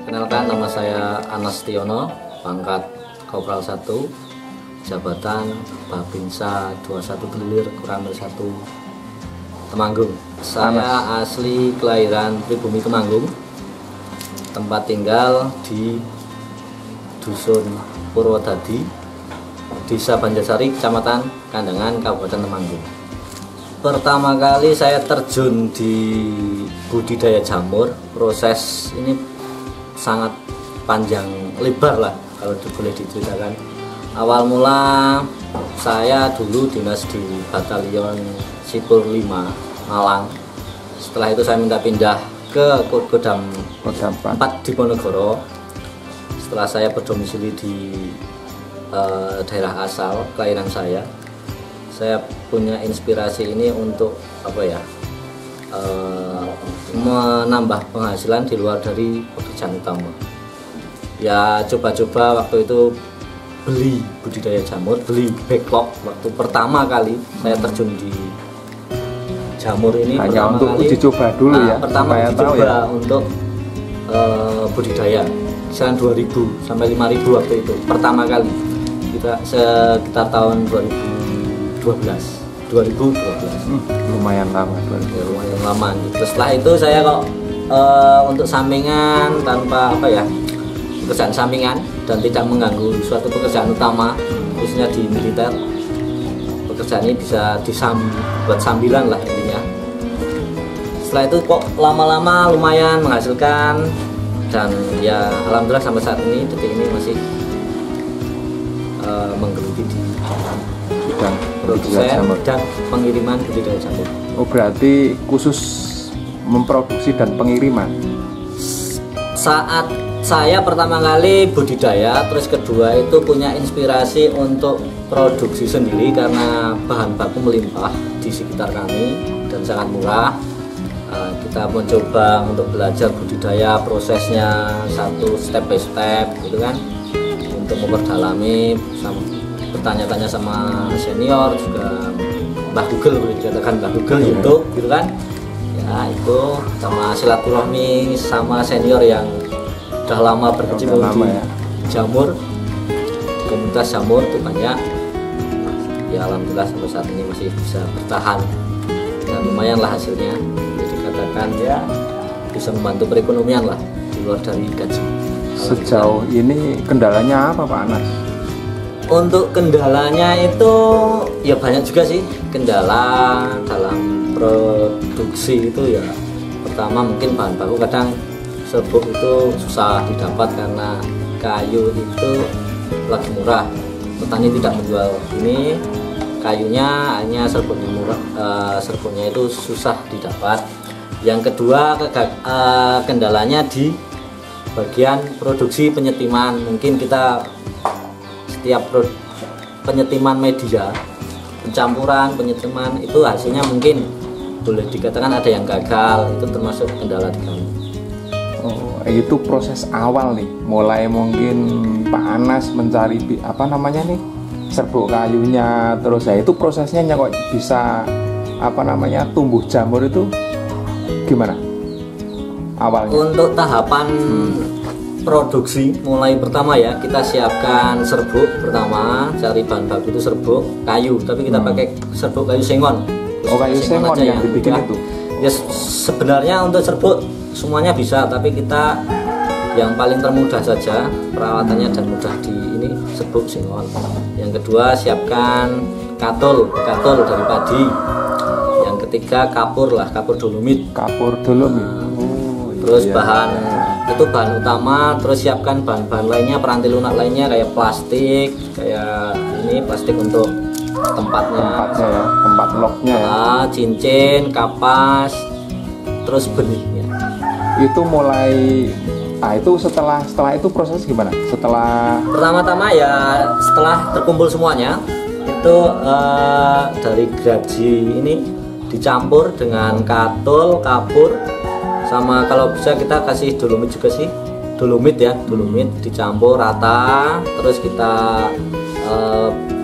Kenalkan, nama saya Anastiono, pangkat Kopral 1, jabatan Babinsa 21 Gelilir Koramil 1 Temanggung. Saya asli kelahiran pribumi Temanggung, tempat tinggal di Dusun Purwodadi, Desa Banjarsari, Kecamatan Kandangan, Kabupaten Temanggung. Pertama kali saya terjun di budidaya jamur, proses ini sangat panjang lebar lah kalau boleh diceritakan. Awal mula saya dulu dinas di Batalion Sipur 5 Malang. Setelah itu saya minta pindah ke Kodam 4 Diponegoro. Setelah saya berdomisili di daerah asal kelahiran saya punya inspirasi ini untuk menambah penghasilan di luar dari pekerjaan utama. Ya coba-coba waktu itu beli budidaya jamur, beli backlog waktu pertama kali saya terjun di jamur ini. Hanya untuk uji coba dulu ya. Pertama uji coba untuk budidaya kisaran 2.000 sampai 5.000 waktu itu pertama kali. Kita sekitar tahun 2012. Lumayan lama. Ya, lumayan lama. Terus setelah itu saya kok untuk sampingan tanpa pekerjaan sampingan dan tidak mengganggu suatu pekerjaan utama, khususnya di militer. Pekerjaan ini bisa buat sambilan lah intinya. Setelah itu kok lama-lama lumayan menghasilkan, dan ya alhamdulillah sampai saat ini, detik ini masih menggeluti di bidang produsen dan pengiriman budidaya jamur. Oh, berarti khusus memproduksi dan pengiriman. Saat saya pertama kali budidaya, terus kedua itu punya inspirasi untuk produksi sendiri karena bahan baku melimpah di sekitar kami dan sangat murah. Kita mencoba untuk belajar budidaya, prosesnya satu step by step gitu kan, untuk memperdalami, bertanya-tanya sama senior, juga Mbah Google, boleh dikatakan Mbah Google, YouTube gitu kan ya, itu sama silaturahmi sama senior yang udah lama berkecimpung di jamur, komunitas jamur itu banyak ya. Alhamdulillah sampai saat ini masih bisa bertahan dan lumayan lah hasilnya, jadi dikatakan ya bisa membantu perekonomian lah di luar dari gaji. Sejauh ini kendalanya apa Pak Anas? Untuk kendalanya itu ya banyak juga sih kendala dalam produksi itu ya. Pertama mungkin bahan baku, kadang serbuk itu susah didapat karena kayu itu lagi murah, petani tidak menjual ini kayunya, hanya serbuknya murah, serbuknya itu susah didapat. Yang kedua kendalanya di bagian produksi penyetiman. Mungkin kita setiap penyetiman media, pencampuran, penyetiman itu hasilnya mungkin boleh dikatakan ada yang gagal, itu termasuk kendala di kami. Oh, itu proses awal nih, mulai mungkin Pak Anas mencari serbuk kayunya, terus ya itu prosesnya kok bisa tumbuh jamur itu gimana awalnya? Untuk tahapan produksi mulai pertama ya, kita siapkan serbuk pertama, cari bahan baku itu serbuk kayu, tapi kita pakai serbuk kayu sengon. Oh, kayu sengon yang dibikin itu? Ya sebenarnya untuk serbuk semuanya bisa, tapi kita yang paling termudah saja perawatannya dan mudah di ini serbuk sengon. Yang kedua siapkan katul dari padi. Yang ketiga kapur dolomit. Terus bahan utama, terus siapkan bahan-bahan lainnya, peranti lunak lainnya kayak plastik, plastik untuk tempatnya ya, tempat locknya ya, cincin, kapas, terus benihnya. Itu mulai, itu setelah itu proses gimana? Pertama-tama ya setelah terkumpul semuanya itu dari graji ini dicampur dengan katul, kapur, sama kalau bisa kita kasih dolomit juga sih, dolomit dicampur rata, terus kita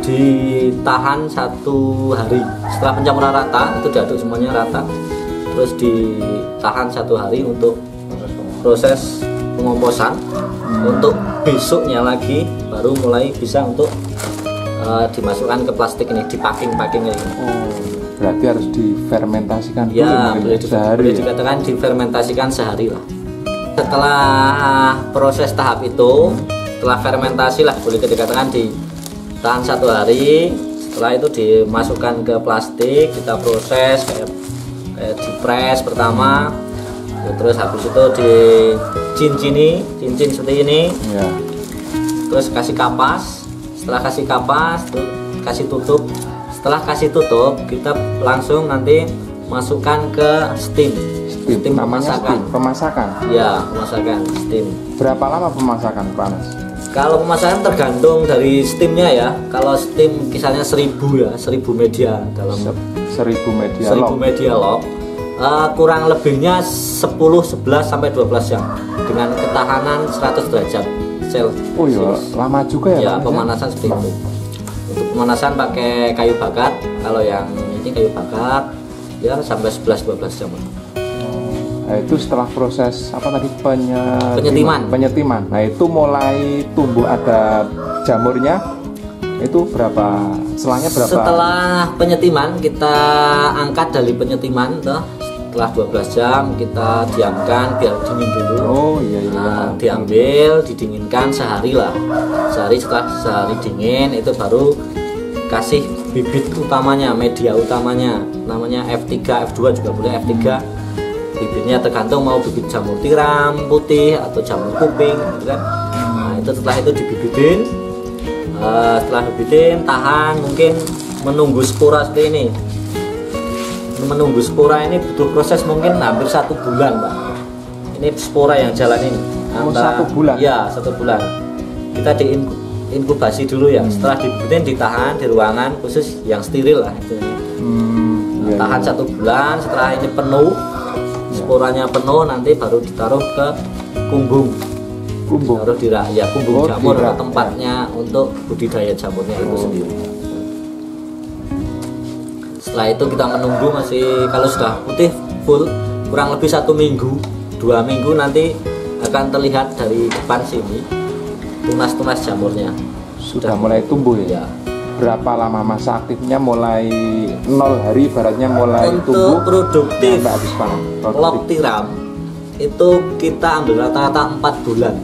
ditahan 1 hari. Setelah pencampuran rata itu diaduk semuanya rata, terus ditahan 1 hari untuk proses pengomposan. Untuk besoknya lagi baru mulai bisa untuk dimasukkan ke plastik ini, dipacking ini. Berarti harus difermentasikan dulu Ya, mungkin boleh, sehari boleh ya? dikatakan difermentasikan sehari lah. Setelah proses tahap itu, setelah fermentasi lah boleh dikatakan ditahan 1 hari. Setelah itu dimasukkan ke plastik, kita proses kayak dipres pertama, ya, terus habis itu cincin seperti ini, Ya. terus kasih kapas. Setelah kasih kapas, terus kasih tutup. Setelah kasih tutup, kita langsung nanti masukkan ke steam Namanya steam, pemasakan. Ya, pemasakan steam. Berapa lama pemasakan, Pak Anas? Kalau pemasakan tergantung dari steamnya ya. Kalau steam kisarannya 1000 ya, 1000 media dalam 1000 media 1000 log. media log. Kurang lebihnya 10, 11 sampai 12 jam dengan ketahanan 100 derajat Celcius. Oh iya, lama juga ya, Ya, Pak Anas, pemanasan seperti itu. Untuk pemanasan pakai kayu bakar. Kalau yang ini kayu bakar ya sampai 11-12 jam. Nah, itu setelah proses apa tadi, penyetiman. Nah, itu mulai tumbuh ada jamurnya. Itu berapa? Selangnya berapa? Setelah penyetiman kita angkat dari penyetiman tuh. Setelah 12 jam kita diamkan biar dingin dulu. Oh iya. Nah, diambil, didinginkan sehari lah. Setelah sehari dingin itu baru kasih bibit utamanya, media utamanya. Namanya F3, F2 juga boleh, F3. Bibitnya tergantung mau bibit jamur tiram putih atau jamur kuping gitu kan. Nah, itu setelah itu dibibitin. Setelah dibibitin tahan, mungkin menunggu spora seperti ini. Menunggu spora ini butuh proses mungkin hampir 1 bulan, Pak. Ini spora yang jalan ini. 1 bulan? Ya, 1 bulan. Kita diinkubasi dulu ya. Setelah dibibitin ditahan di ruangan khusus yang steril lah itu. Tahan 1 bulan. Setelah ini penuh, sporanya penuh, nanti baru ditaruh ke kumbung. Taruh di kumbung jamur atau tempatnya untuk budidaya jamurnya itu sendiri. Setelah itu kita menunggu masih, kalau sudah putih full kurang lebih 1 minggu 2 minggu nanti akan terlihat dari depan sini tunas-tunas jamurnya sudah mulai tumbuh ya? Berapa lama masa aktifnya? Mulai 0 hari ibaratnya mulai untuk tumbuh produktif habis panen. log tiram itu kita ambil rata-rata 4 bulan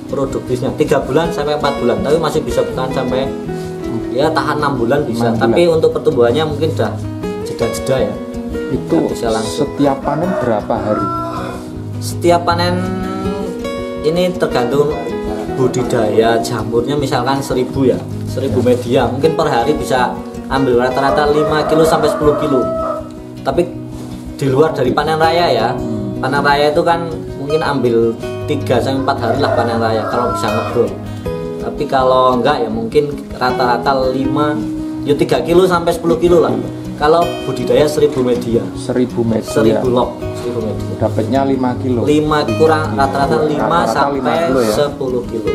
produktifnya, 3 bulan sampai 4 bulan, tapi masih bisa bertahan sampai ya tahan 6 bulan bisa. 6 tapi bulan. untuk pertumbuhannya mungkin udah jeda-jeda ya. Itu bisa langsung. setiap panen berapa hari? Setiap panen ini tergantung budidaya jamurnya, misalkan 1000 ya, 1000 media, mungkin per hari bisa ambil rata-rata 5 kilo sampai 10 kilo. Tapi di luar dari panen raya ya. Panen raya itu kan mungkin ambil 3 sampai 4 hari lah panen raya kalau bisa ngegrowth. Tapi kalau enggak ya mungkin rata-rata 5 ya 3 kilo sampai 10 kilo lah. Kalau budidaya 1000 media. 1000 media. 1000 log, 1000 media. Dapatnya 5 kilo. 5 kurang rata-rata 5 Rata-rata sampai 5 kilo ya? 10 kilo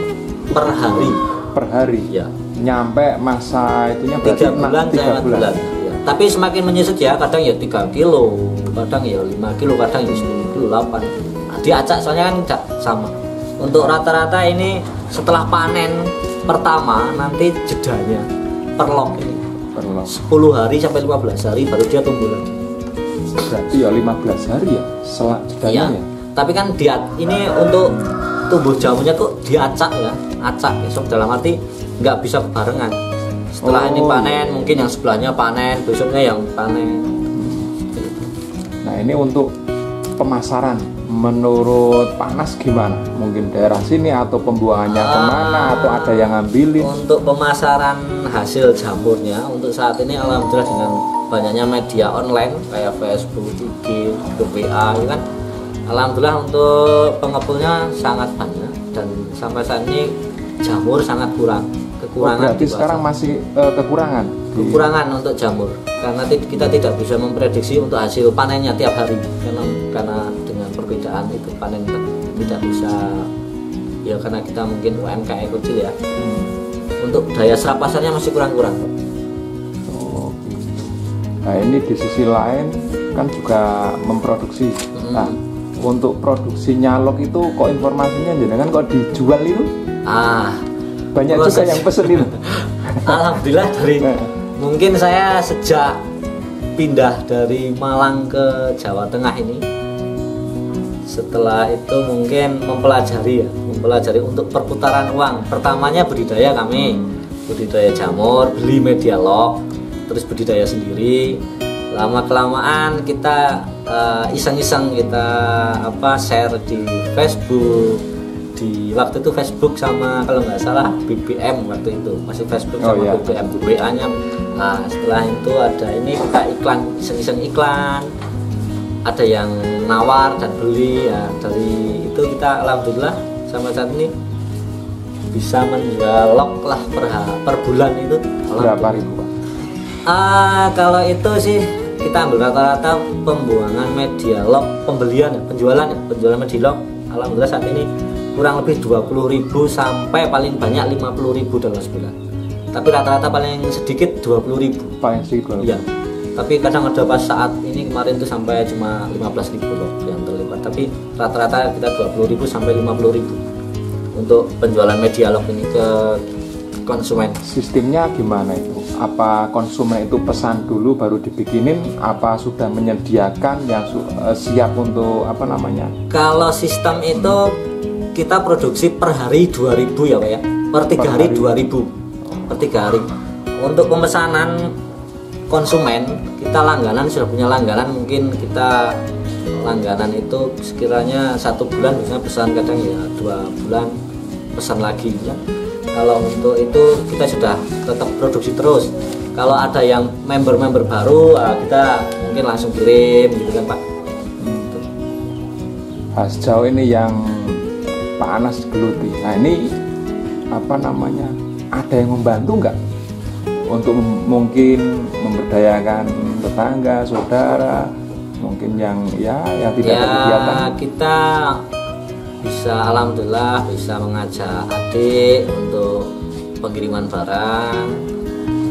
per hari. Per hari. Ya. Nyampe masa itunya 3 berarti bulan 3 sampai 4 bulan. Ya. Tapi semakin menyusut ya, kadang ya 3 kilo, kadang ya 5 kilo, kadang ya 10 kilo, 8. Nah, diacak soalnya kan tidak sama. Untuk rata-rata ini setelah panen pertama nanti jedanya per log ini. Per log. 10 hari sampai 15 hari baru dia tumbuh lagi. Berarti ya 15 hari ya setelah jedanya Iya. ya. Tapi kan ini untuk tumbuh jamurnya tuh diacak ya, acak. Besok dalam arti nggak bisa barengan. Setelah ini panen, mungkin yang sebelahnya panen, besoknya yang panen. Nah, ini untuk pemasaran menurut Pak Anas gimana? Mungkin daerah sini atau pembuangannya kemana atau ada yang ngambilin? Untuk pemasaran hasil jamurnya untuk saat ini alhamdulillah dengan banyaknya media online kayak Facebook, IG, WA ya kan. Alhamdulillah untuk pengepulnya sangat banyak dan sampai saat ini jamur sangat kekurangan. Berarti sekarang masih kekurangan? Kekurangan untuk jamur karena kita tidak bisa memprediksi untuk hasil panennya tiap hari karena dengan perbedaan itu panen tidak bisa ya, karena kita mungkin UMKM kecil ya. Untuk daya serap pasarnya masih kurang-kurang. Oh, nah ini di sisi lain kan juga memproduksi. Nah, untuk produksi nyalok itu kok informasinya jenengan kok dijual itu? Banyak juga yang pesen itu. Alhamdulillah mungkin saya sejak pindah dari Malang ke Jawa Tengah ini, setelah itu mungkin mempelajari untuk perputaran uang. Pertamanya budidaya jamur, beli media log, terus budidaya sendiri. Lama kelamaan kita iseng-iseng kita share di Facebook. Di waktu itu Facebook sama kalau nggak salah BBM, waktu itu masih Facebook sama BBM, WA-nya. Nah, setelah itu ada ini buka iklan, iseng-iseng iklan, ada yang nawar dan beli ya. Dari itu kita alhamdulillah sama saat ini bisa menjual log lah per bulan itu. Berapa ribu Pak? Kalau itu sih kita ambil rata-rata pembuangan media log, penjualan media log, alhamdulillah saat ini kurang lebih 20.000 sampai paling banyak 50.000 dalam sebulan. Tapi rata-rata paling sedikit 20.000. Paling sedikit 20.000. Iya. Tapi kadang ada pas saat ini kemarin itu sampai cuma 15.000 loh yang terlibat. Tapi rata-rata kita 20.000 sampai 50.000 untuk penjualan media log ini ke konsumen. Sistemnya gimana itu? Apa konsumen itu pesan dulu baru dibikinin? Apa sudah menyediakan yang siap untuk apa namanya? Kalau sistem itu kita produksi per hari 2.000 ya Pak ya. Per 3 hari 2.000. Per 3 hari. Untuk pemesanan konsumen, kita langganan sudah punya langganan, mungkin kita langganan itu sekiranya 1 bulan biasanya pesan, kadang ya 2 bulan pesan lagi ya. Kalau untuk itu kita sudah tetap produksi terus. Kalau ada yang member-member baru, kita mungkin langsung kirim gitu kan Pak. Sejauh ini yang Pak Anas geluti. Nah ini apa namanya? Ada yang membantu nggak untuk mungkin memberdayakan tetangga, saudara, mungkin yang tidak ada kegiatan? Kita bisa alhamdulillah bisa mengajak adik untuk pengiriman barang,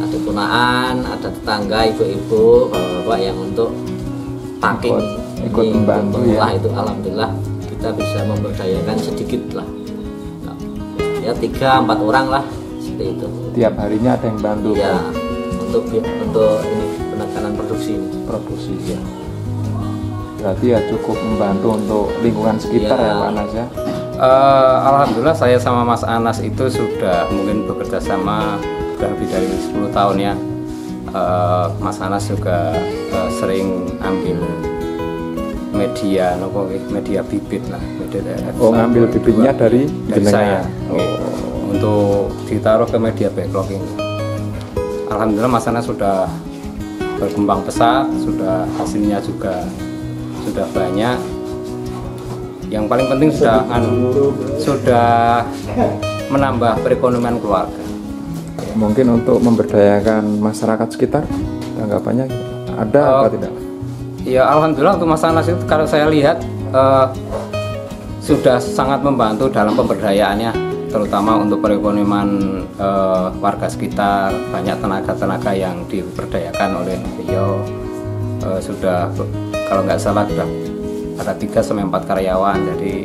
ada punaan, ada tetangga, ibu-ibu, bapak-bapak yang untuk packing ikut membantu ya. Itu alhamdulillah kita bisa memberdayakan sedikit lah ya, 3-4 orang lah seperti itu. Tiap harinya ada yang bantu ya untuk ini penekanan produksi ya. Berarti ya cukup membantu untuk lingkungan sekitar ya Pak Anas ya. Alhamdulillah saya sama Mas Anas itu sudah mungkin bekerja sama lebih dari 10 tahun ya. Mas Anas juga sering ambil media bibit lah, ngambil bibitnya dari saya untuk ditaruh ke media backlog ini. Alhamdulillah Mas Anas sudah berkembang pesat, sudah hasilnya juga sudah banyak. Yang paling penting sudah menambah perekonomian keluarga. Mungkin untuk memberdayakan masyarakat sekitar, tanggapannya ada apa tidak? Ya alhamdulillah untuk Mas Anas itu kalau saya lihat sudah sangat membantu dalam pemberdayaannya, terutama untuk perekonomian warga sekitar. Banyak tenaga-tenaga yang diberdayakan oleh beliau. Sudah kalau nggak salah sudah ada 3-4 karyawan, jadi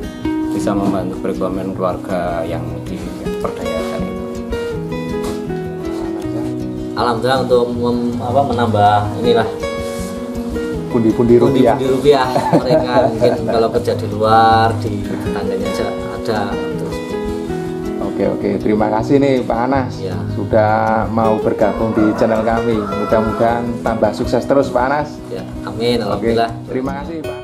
bisa membantu perekonomian keluarga yang diberdayakan itu. Alhamdulillah untuk menambah inilah pundi-pundi rupiah. Mereka mungkin kalau kerja di luar, di tetangganya ada terus. Oke, terima kasih nih Pak Anas ya, sudah mau bergabung di channel kami. Mudah-mudahan tambah sukses terus Pak Anas ya. Amin, alhamdulillah. Terima kasih Pak.